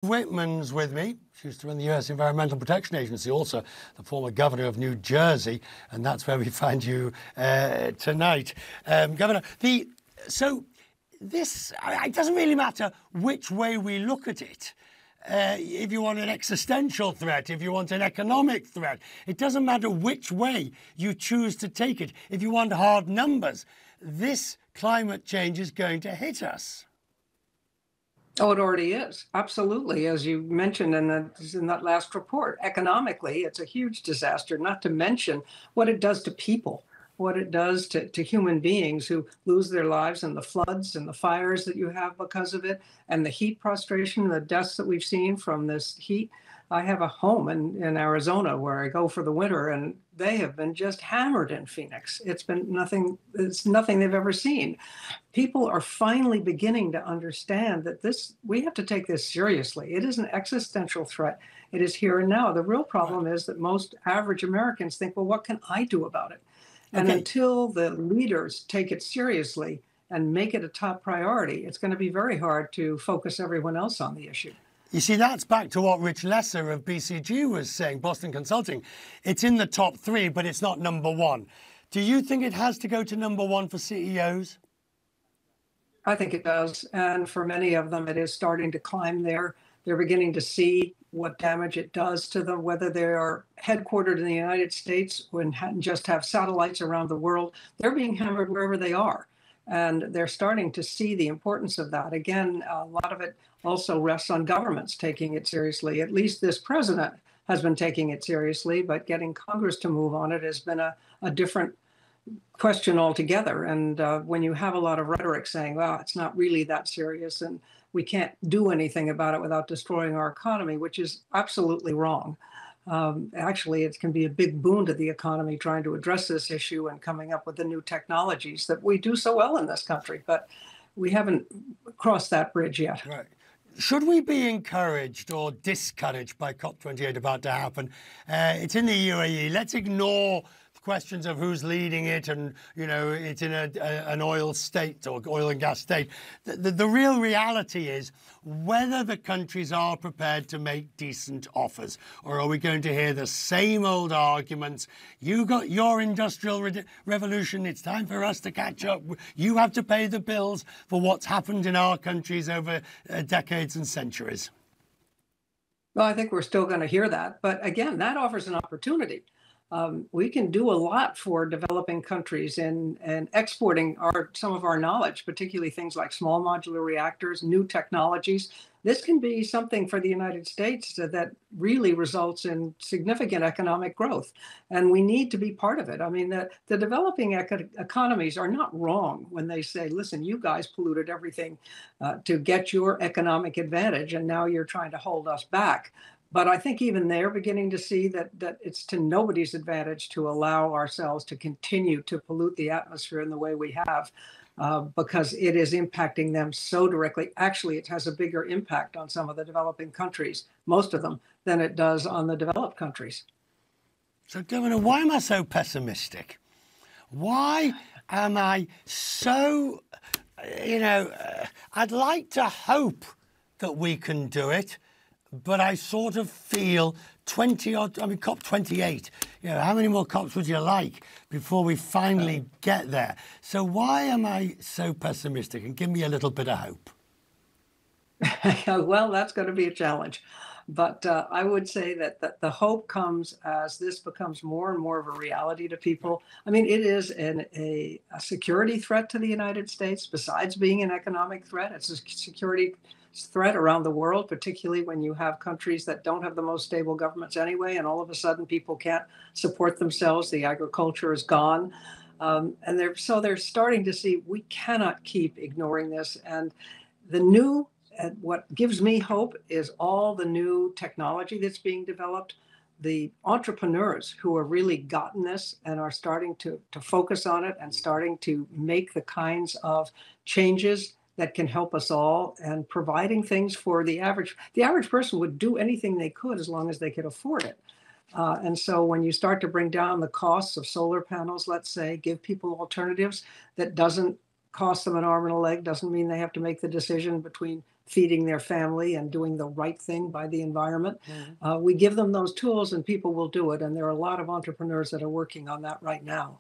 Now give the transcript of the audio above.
Whitman's with me. She used to run the US Environmental Protection Agency, also the former governor of New Jersey, and that's where we find you tonight. Governor, it doesn't really matter which way we look at it. If you want an existential threat, if you want an economic threat, it doesn't matter which way you choose to take it. If you want hard numbers, this climate change is going to hit us. Oh, it already is. Absolutely. As you mentioned in that last report, economically, it's a huge disaster, not to mention what it does to people, what it does to human beings who lose their lives in the floods and the fires that you have because of it, and the heat prostration, the deaths that we've seen from this heat. I have a home in Arizona where I go for the winter, and they have been just hammered in Phoenix. It's nothing they've ever seen. People are finally beginning to understand that we have to take this seriously. It is an existential threat. It is here and now. The real problem is that most average Americans think, well, what can I do about it? And until the leaders take it seriously and make it a top priority, it's going to be very hard to focus everyone else on the issue. You see, that's back to what Rich Lesser of BCG was saying, Boston Consulting. It's in the top 3, but it's not number 1. Do you think it has to go to number 1 for CEOs? I think it does. And for many of them, it is starting to climb there. They're beginning to see what damage it does to them, whether they are headquartered in the United States and just have satellites around the world. They're being hammered wherever they are. And they're starting to see the importance of that. Again, a lot of it also rests on governments taking it seriously. At least this president has been taking it seriously, but getting Congress to move on it has been a different question altogether. And when you have a lot of rhetoric saying, well, it's not really that serious and we can't do anything about it without destroying our economy, which is absolutely wrong. Actually, it can be a big boon to the economy trying to address this issue and coming up with the new technologies that we do so well in this country. But we haven't crossed that bridge yet. Right. Should we be encouraged or discouraged by COP28 about to happen? It's in the UAE. Let's ignore questions of who's leading it and, you know, it's in an oil state or oil and gas state. The real reality is whether the countries are prepared to make decent offers, or are we going to hear the same old arguments? You got your industrial revolution. It's time for us to catch up. You have to pay the bills for what's happened in our countries over decades and centuries. Well, I think we're still going to hear that. But again, that offers an opportunity. We can do a lot for developing countries and exporting some of our knowledge, particularly things like small modular reactors, new technologies. This can be something for the United States that really results in significant economic growth. And we need to be part of it. I mean, the developing economies are not wrong when they say, listen, you guys polluted everything to get your economic advantage, and now you're trying to hold us back. But I think even they're beginning to see that it's to nobody's advantage to allow ourselves to continue to pollute the atmosphere in the way we have, because it is impacting them so directly. Actually, it has a bigger impact on some of the developing countries, most of them, than it does on the developed countries. So, Governor, why am I so pessimistic? Why am I so, I'd like to hope that we can do it, but I sort of feel COP28, how many more COPs would you like before we finally get there? So why am I so pessimistic? And give me a little bit of hope. Well, that's going to be a challenge. But I would say that the hope comes as this becomes more and more of a reality to people. I mean, it is a security threat to the United States, besides being an economic threat. It's a security threat around the world, particularly when you have countries that don't have the most stable governments anyway, and all of a sudden people can't support themselves. The agriculture is gone. And they're starting to see we cannot keep ignoring this. And what gives me hope is all the new technology that's being developed. The entrepreneurs who have really gotten this and are starting to focus on it and starting to make the kinds of changes that can help us all, and providing things for the average person would do anything they could as long as they could afford it. And so when you start to bring down the costs of solar panels, let's say, give people alternatives that doesn't cost them an arm and a leg, doesn't mean they have to make the decision between feeding their family and doing the right thing by the environment. We give them those tools and people will do it. And there are a lot of entrepreneurs that are working on that right now.